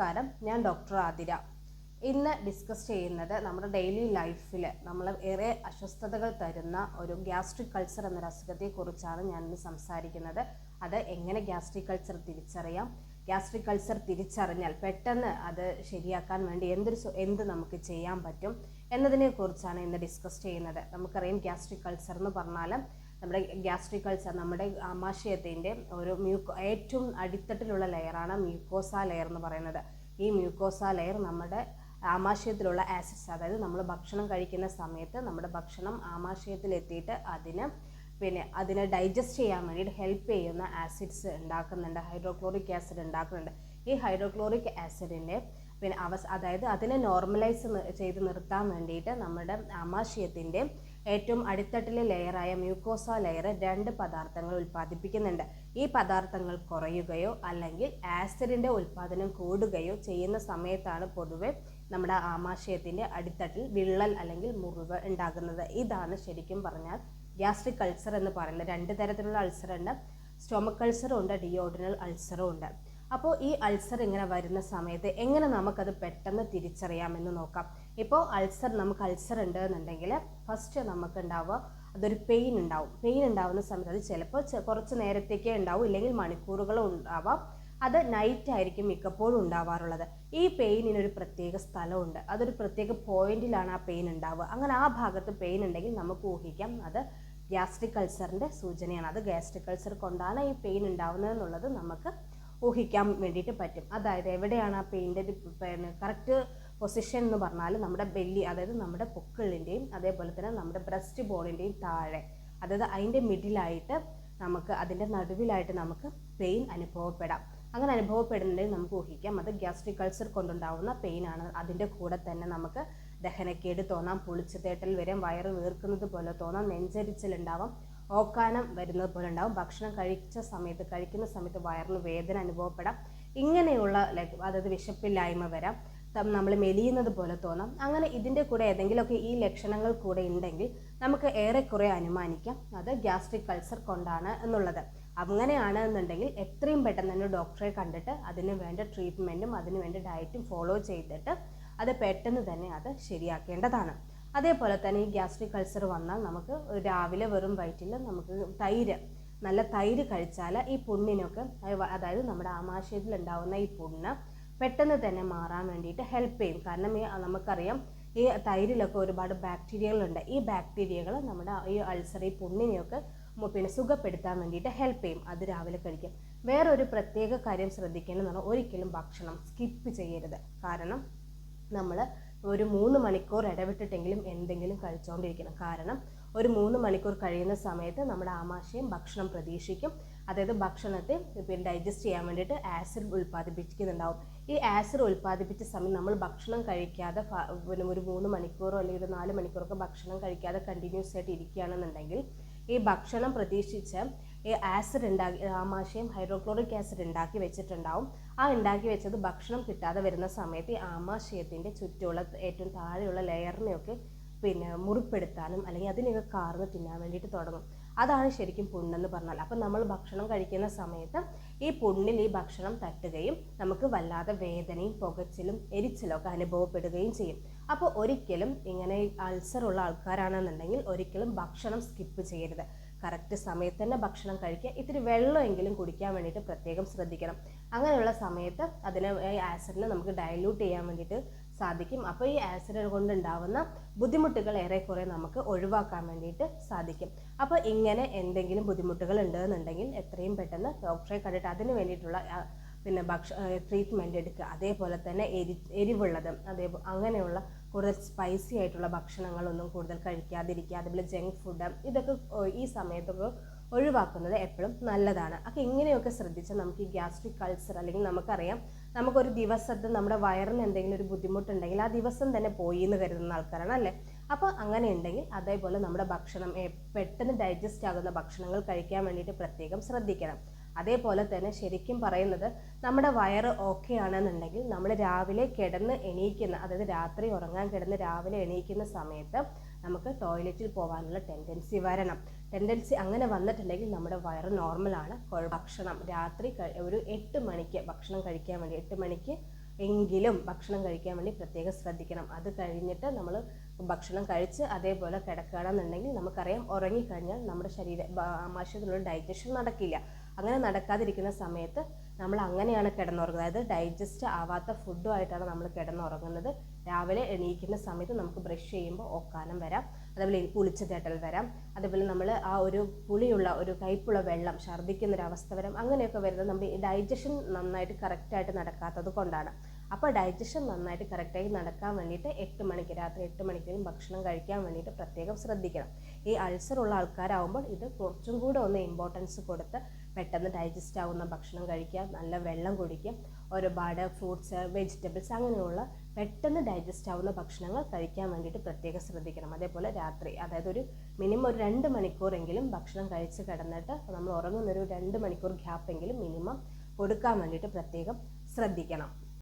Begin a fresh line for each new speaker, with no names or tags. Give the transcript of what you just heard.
നമസ്കാരം, ഞാൻ ഡോക്ടർ ആതിര. ഇന്ന് ഡിസ്കസ് ചെയ്യുന്നത് നമ്മുടെ ഡെയിലി ലൈഫിൽ നമ്മൾ ഏറെ അസ്വസ്ഥതകൾ തരുന്ന ഒരു ഗ്യാസ്ട്രിക് അൾസർ എന്നൊരു അസുഖത്തെക്കുറിച്ചാണ് ഞാനിന്ന് സംസാരിക്കുന്നത്. അത് എങ്ങനെ ഗ്യാസ്ട്രിക് അൾസർ തിരിച്ചറിയാം, ഗ്യാസ്ട്രിക് അൾസർ തിരിച്ചറിഞ്ഞാൽ പെട്ടെന്ന് അത് ശരിയാക്കാൻ വേണ്ടി എന്ത് നമുക്ക് ചെയ്യാൻ പറ്റും എന്നതിനെക്കുറിച്ചാണ് ഇന്ന് ഡിസ്കസ് ചെയ്യുന്നത്. നമുക്കറിയാം, ഗ്യാസ്ട്രിക് അൾസർ എന്ന് പറഞ്ഞാൽ നമ്മുടെ ഗ്യാസ്ട്രിക് അൾസർ നമ്മുടെ ആമാശയത്തിൻ്റെ ഒരു ഏറ്റവും അടിത്തട്ടിലുള്ള ലെയറാണ് മ്യൂക്കോസ ലെയർ എന്ന് പറയുന്നത്. ഈ മ്യൂക്കോസ ലെയർ നമ്മുടെ ആമാശയത്തിലുള്ള ആസിഡ്സ്, അതായത് നമ്മൾ ഭക്ഷണം കഴിക്കുന്ന സമയത്ത് നമ്മുടെ ഭക്ഷണം ആമാശയത്തിലെത്തിയിട്ട് അതിനെ ഡൈജസ്റ്റ് ചെയ്യാൻ വേണ്ടിയിട്ട് ഹെൽപ്പ് ചെയ്യുന്ന ആസിഡ്സ് ഉണ്ടാക്കുന്നുണ്ട്. ഹൈഡ്രോക്ലോറിക് ആസിഡ് ഉണ്ടാക്കുന്നുണ്ട്. ഈ ഹൈഡ്രോക്ലോറിക് ആസിഡിൻ്റെ അതായത് അതിനെ നോർമലൈസ് ചെയ്ത് നിർത്താൻ വേണ്ടിയിട്ട് നമ്മുടെ ആമാശയത്തിൻ്റെ ഏറ്റവും അടിത്തട്ടിലെ ലെയറായ മ്യൂക്കോസ ലെയർ 2 പദാർത്ഥങ്ങൾ ഉൽപ്പാദിപ്പിക്കുന്നുണ്ട്. ഈ പദാർത്ഥങ്ങൾ കുറയുകയോ അല്ലെങ്കിൽ ആസിഡിൻ്റെ ഉൽപ്പാദനം കൂടുകയോ ചെയ്യുന്ന സമയത്താണ് പൊതുവെ നമ്മുടെ ആമാശയത്തിൻ്റെ അടിത്തട്ടിൽ വിള്ളൽ അല്ലെങ്കിൽ മുറിവ് ഉണ്ടാകുന്നത്. ഇതാണ് ശരിക്കും പറഞ്ഞാൽ ഗ്യാസ്ട്രിക് അൾസർ എന്ന് പറയുന്നത്. 2 തരത്തിലുള്ള അൾസർ ഉണ്ട്. സ്റ്റൊമക് അൾസറും ഉണ്ട്, ഡിയോഡിനൽ അൾസറും ഉണ്ട്. അപ്പോൾ ഈ അൾസർ ഇങ്ങനെ വരുന്ന സമയത്ത് എങ്ങനെ നമുക്കത് പെട്ടെന്ന് തിരിച്ചറിയാമെന്ന് നോക്കാം. ഇപ്പോൾ നമുക്ക് അൾസർ ഉണ്ട് എന്നുണ്ടെങ്കിൽ ഫസ്റ്റ് നമുക്ക് ഉണ്ടാവുക അതൊരു പെയിൻ ഉണ്ടാവും. പെയിൻ ഉണ്ടാവുന്ന സമയത്ത് അത് ചിലപ്പോൾ കുറച്ച് നേരത്തേക്കേ ഉണ്ടാവും, ഇല്ലെങ്കിൽ മണിക്കൂറുകളും ഉണ്ടാവാം. അത് നൈറ്റ് ആയിരിക്കും മിക്കപ്പോഴും ഉണ്ടാവാറുള്ളത്. ഈ പെയിനിനൊരു പ്രത്യേക സ്ഥലമുണ്ട്, അതൊരു പ്രത്യേക പോയിന്റിലാണ് ആ പെയിൻ ഉണ്ടാവുക. അങ്ങനെ ആ ഭാഗത്ത് പെയിൻ ഉണ്ടെങ്കിൽ നമുക്ക് ഊഹിക്കാം അത് ഗ്യാസ്ട്രിക് അൾസറിൻ്റെ സൂചനയാണ്. അത് ഗ്യാസ്ട്രിക് അൾസർ കൊണ്ടാണ് ഈ പെയിൻ ഉണ്ടാവുന്നത് എന്നുള്ളത് നമുക്ക് ഊഹിക്കാൻ വേണ്ടിയിട്ട് പറ്റും. അതായത് എവിടെയാണ് ആ പെയിൻ്റെ കറക്റ്റ് പൊസിഷൻ എന്ന് പറഞ്ഞാൽ നമ്മുടെ ബെല്ലി, അതായത് നമ്മുടെ പൊക്കിളിൻ്റെയും അതേപോലെ തന്നെ നമ്മുടെ ബ്രസ്റ്റ് ബോണിൻ്റെയും താഴെ, അതായത് അതിൻ്റെ മിഡിലായിട്ട് അതിൻ്റെ നടുവിലായിട്ട് നമുക്ക് പെയിൻ അനുഭവപ്പെടാം. അങ്ങനെ അനുഭവപ്പെടുന്നുണ്ടെങ്കിൽ നമുക്ക് ഊഹിക്കാം അത് ഗ്യാസ്ട്രിക് അൾസർ കൊണ്ടുണ്ടാവുന്ന പെയിനാണ്. അതിൻ്റെ കൂടെ തന്നെ നമുക്ക് ദഹനക്കേട് തോന്നാം, പുളിച്ചു തേട്ടൽ വരും, വയറ് വീർക്കുന്നത് പോലെ തോന്നാം, നെഞ്ചരിച്ചിലുണ്ടാവാം, ഓക്കാനം വരുന്നത് പോലെ ഉണ്ടാവും, ഭക്ഷണം കഴിക്കുന്ന സമയത്ത് വയറിന് വേദന അനുഭവപ്പെടാം, ഇങ്ങനെയുള്ള അതായത് വിശപ്പില്ലായ്മ വരാം, നമ്മൾ മെലിയുന്നത് പോലെ തോന്നാം. അങ്ങനെ ഇതിൻ്റെ കൂടെ ഏതെങ്കിലുമൊക്കെ ഈ ലക്ഷണങ്ങൾ കൂടെ ഉണ്ടെങ്കിൽ നമുക്ക് ഏറെക്കുറെ അനുമാനിക്കാം അത് ഗ്യാസ്ട്രിക് അൾസർ കൊണ്ടാണ് എന്നുള്ളത്. അങ്ങനെയാണ് എന്നുണ്ടെങ്കിൽ എത്രയും പെട്ടെന്ന് തന്നെ ഡോക്ടറെ കണ്ടിട്ട് അതിന് വേണ്ട ട്രീറ്റ്മെൻറ്റും അതിന് വേണ്ട ഡയറ്റും ഫോളോ ചെയ്തിട്ട് അത് പെട്ടെന്ന് തന്നെ അത് ശരിയാക്കേണ്ടതാണ്. അതേപോലെ തന്നെ ഈ ഗ്യാസ്ട്രിക് അൾസർ വന്നാൽ നമുക്ക് രാവിലെ വെറും വയറ്റിൽ നമുക്ക് നല്ല തൈര് കഴിച്ചാൽ ഈ പുണ്ണിനൊക്കെ, അതായത് നമ്മുടെ ആമാശയത്തിൽ ഉണ്ടാകുന്ന ഈ പുണ്ണ് പെട്ടെന്ന് തന്നെ മാറാൻ വേണ്ടിയിട്ട് ഹെൽപ്പ് ചെയ്യും. കാരണം നമുക്കറിയാം ഈ തൈരിലൊക്കെ ഒരുപാട് ബാക്ടീരിയകളുണ്ട്. ഈ ബാക്ടീരിയകൾ നമ്മുടെ ഈ അൾസർ, ഈ പുണ്ണിനെയൊക്കെ സുഖപ്പെടുത്താൻ വേണ്ടിയിട്ട് ഹെൽപ്പ് ചെയ്യും. അത് രാവിലെ കഴിക്കും. വേറൊരു പ്രത്യേക കാര്യം ശ്രദ്ധിക്കേണ്ടതെന്ന് പറഞ്ഞാൽ ഒരിക്കലും ഭക്ഷണം സ്കിപ്പ് ചെയ്യരുത്. കാരണം നമ്മൾ ഒരു 3 മണിക്കൂർ ഇടവിട്ടിട്ടെങ്കിലും എന്തെങ്കിലും കഴിച്ചുകൊണ്ടിരിക്കണം. കാരണം ഒരു 3 മണിക്കൂർ കഴിയുന്ന സമയത്ത് നമ്മുടെ ആമാശയം ഭക്ഷണം പ്രതീക്ഷിക്കും. അതായത് ഭക്ഷണത്തെ ഡൈജസ്റ്റ് ചെയ്യാൻ വേണ്ടിയിട്ട് ആസിഡ് ഉൽപ്പാദിപ്പിക്കുന്നുണ്ടാവും. ഈ ആസിഡ് ഉൽപ്പാദിപ്പിച്ച സമയം നമ്മൾ ഭക്ഷണം കഴിക്കാതെ ഒരു 3 മണിക്കൂറോ അല്ലെങ്കിൽ ഒരു 4 മണിക്കൂറൊക്കെ ഭക്ഷണം കഴിക്കാതെ കണ്ടിന്യൂസ് ആയിട്ട് ഇരിക്കുകയാണെന്നുണ്ടെങ്കിൽ ഈ ഭക്ഷണം പ്രതീക്ഷിച്ച് ഈ ആസിഡ് ആമാശയം ഹൈഡ്രോക്ലോറിക് ആസിഡ് ഉണ്ടാക്കി വെച്ചിട്ടുണ്ടാവും. ആ ഉണ്ടാക്കി വെച്ചത് ഭക്ഷണം കിട്ടാതെ വരുന്ന സമയത്ത് ഈ ആമാശയത്തിൻ്റെ ചുറ്റുമുള്ള ഏറ്റവും താഴെയുള്ള ലെയറിനെയൊക്കെ മുറിപ്പെടുത്താനും അല്ലെങ്കിൽ അതിനെയൊക്കെ കാർന്ന് തിന്നാൻ വേണ്ടിയിട്ട് തുടങ്ങും. അതാണ് ശരിക്കും പുണ്ണെന്ന് പറഞ്ഞാൽ. അപ്പം നമ്മൾ ഭക്ഷണം കഴിക്കുന്ന സമയത്ത് ഈ പുണ്ണിൽ ഈ ഭക്ഷണം തട്ടുകയും നമുക്ക് വല്ലാതെ വേദനയും പുകച്ചിലും എരിച്ചിലും ഒക്കെ അനുഭവപ്പെടുകയും ചെയ്യും. അപ്പോൾ ഒരിക്കലും ഇങ്ങനെ അൾസർ ഉള്ള ആൾക്കാരാണെന്നുണ്ടെങ്കിൽ ഒരിക്കലും ഭക്ഷണം സ്കിപ്പ് ചെയ്യരുത്. കറക്റ്റ് സമയത്ത് തന്നെ ഭക്ഷണം കഴിക്കുക. ഇത്തിരി വെള്ളമെങ്കിലും കുടിക്കാൻ വേണ്ടിയിട്ട് പ്രത്യേകം ശ്രദ്ധിക്കണം. അങ്ങനെയുള്ള സമയത്ത് ഈ ആസിഡിനെ നമുക്ക് ഡയലൂട്ട് ചെയ്യാൻ വേണ്ടിയിട്ട് സാധിക്കും. അപ്പോൾ ഈ ആസിഡ് കൊണ്ടുണ്ടാവുന്ന ബുദ്ധിമുട്ടുകൾ ഏറെക്കുറെ നമുക്ക് ഒഴിവാക്കാൻ വേണ്ടിയിട്ട് സാധിക്കും. അപ്പോൾ ഇങ്ങനെ എന്തെങ്കിലും ബുദ്ധിമുട്ടുകൾ ഉണ്ടെന്നുണ്ടെങ്കിൽ എത്രയും പെട്ടെന്ന് ഡോക്ടറെ കണ്ടിട്ട് അതിന് വേണ്ടിയിട്ടുള്ള ട്രീറ്റ്മെൻറ്റ് എടുക്കുക. അതേപോലെ തന്നെ എരിവുള്ളത് അങ്ങനെയുള്ള കൂടുതൽ സ്പൈസി ആയിട്ടുള്ള ഭക്ഷണങ്ങളൊന്നും കൂടുതൽ കഴിക്കാതിരിക്കുക. അതേപോലെ ജങ്ക് ഫുഡ് ഇതൊക്കെ ഈ സമയത്തൊക്കെ ഒഴിവാക്കുന്നത് എപ്പോഴും നല്ലതാണ്. അപ്പോൾ ഇങ്ങനെയൊക്കെ ശ്രദ്ധിച്ചാൽ നമുക്ക് ഈ ഗ്യാസ്ട്രിക് അൾസർ, അല്ലെങ്കിൽ നമുക്കറിയാം നമുക്കൊരു ദിവസത്തെ നമ്മുടെ വയറിന് എന്തെങ്കിലും ഒരു ബുദ്ധിമുട്ടുണ്ടെങ്കിൽ ആ ദിവസം തന്നെ പോയി എന്ന് കരുതുന്ന ആൾക്കാരാണ് അല്ലേ. അപ്പോൾ അങ്ങനെ ഉണ്ടെങ്കിൽ അതേപോലെ നമ്മുടെ ഭക്ഷണം പെട്ടെന്ന് ഡൈജസ്റ്റ് ആകുന്ന ഭക്ഷണങ്ങൾ കഴിക്കാൻ വേണ്ടിയിട്ട് പ്രത്യേകം ശ്രദ്ധിക്കണം. അതേപോലെ തന്നെ ശരിക്കും പറയുന്നത് നമ്മുടെ വയറ് ഓക്കെ ആണെന്നുണ്ടെങ്കിൽ നമ്മൾ രാവിലെ കിടന്ന് എണീക്കുന്ന, അതായത് രാത്രി ഉറങ്ങാൻ കിടന്ന് രാവിലെ എണീക്കുന്ന സമയത്ത് നമുക്ക് ടോയ്ലറ്റിൽ പോകാനുള്ള ടെൻഡൻസി അങ്ങനെ വന്നിട്ടുണ്ടെങ്കിൽ നമ്മുടെ വയറ് നോർമലാണ്. ഭക്ഷണം രാത്രി ഒരു 8 മണിക്ക് ഭക്ഷണം കഴിക്കാൻ വേണ്ടി 8 മണിക്ക് എങ്കിലും ഭക്ഷണം കഴിക്കാൻ വേണ്ടി പ്രത്യേകം ശ്രദ്ധിക്കണം. അത് കഴിഞ്ഞിട്ട് നമ്മൾ ഭക്ഷണം കഴിച്ച് അതേപോലെ കിടക്കുകയാണെന്നുണ്ടെങ്കിൽ നമുക്കറിയാം ഉറങ്ങിക്കഴിഞ്ഞാൽ നമ്മുടെ ആമാശയത്തിലുള്ള ഡൈജഷൻ നടക്കില്ല. അങ്ങനെ നടക്കാതിരിക്കുന്ന സമയത്ത് നമ്മൾ അങ്ങനെയാണ് കിടന്നുറങ്ങുന്നത്. അതായത് ഡൈജസ്റ്റ് ആവാത്ത ഫുഡുമായിട്ടാണ് നമ്മൾ കിടന്നുറങ്ങുന്നത്. രാവിലെ എണീക്കുന്ന സമയത്ത് നമുക്ക് ബ്രഷ് ചെയ്യുമ്പോൾ ഓക്കാനം വരാം, അതേപോലെ കുളിച്ച് തേട്ടൽ വരാം, അതേപോലെ നമ്മൾ ആ ഒരു പുളിയുള്ള ഒരു കയ്പുള്ള വെള്ളം ഛർദ്ദിക്കുന്നൊരവസ്ഥ വരാം. അങ്ങനെയൊക്കെ വരുന്നത് നമ്മുടെ ഈ ഡൈജഷൻ നന്നായിട്ട് കറക്റ്റായിട്ട് നടക്കാത്തത് കൊണ്ടാണ്. അപ്പോൾ ഡൈജഷൻ നന്നായിട്ട് കറക്റ്റായി നടക്കാൻ വേണ്ടിയിട്ട് രാത്രി 8 മണിക്കെങ്കിലും ഭക്ഷണം കഴിക്കാൻ വേണ്ടിയിട്ട് പ്രത്യേകം ശ്രദ്ധിക്കണം. ഈ അൾസറുള്ള ആൾക്കാരാകുമ്പോൾ ഇത് കുറച്ചും കൂടെ ഒന്ന് ഇമ്പോർട്ടൻസ് കൊടുത്ത് പെട്ടെന്ന് ഡൈജസ്റ്റ് ആവുന്ന ഭക്ഷണം കഴിക്കുക, നല്ല വെള്ളം കുടിക്കുക, ഒരുപാട് ഫ്രൂട്ട്സ്, വെജിറ്റബിൾസ് അങ്ങനെയുള്ള പെട്ടെന്ന് ഡൈജസ്റ്റ് ആവുന്ന ഭക്ഷണങ്ങൾ കഴിക്കാൻ വേണ്ടിയിട്ട് പ്രത്യേകം ശ്രദ്ധിക്കണം. അതേപോലെ രാത്രി, അതായത് ഒരു മിനിമം ഒരു 2 മണിക്കൂറെങ്കിലും ഭക്ഷണം കഴിച്ച് കിടന്നിട്ട് നമ്മൾ ഉറങ്ങുന്നൊരു 2 മണിക്കൂർ ഗ്യാപ്പെങ്കിലും മിനിമം കൊടുക്കാൻ വേണ്ടിയിട്ട് പ്രത്യേകം ശ്രദ്ധിക്കണം.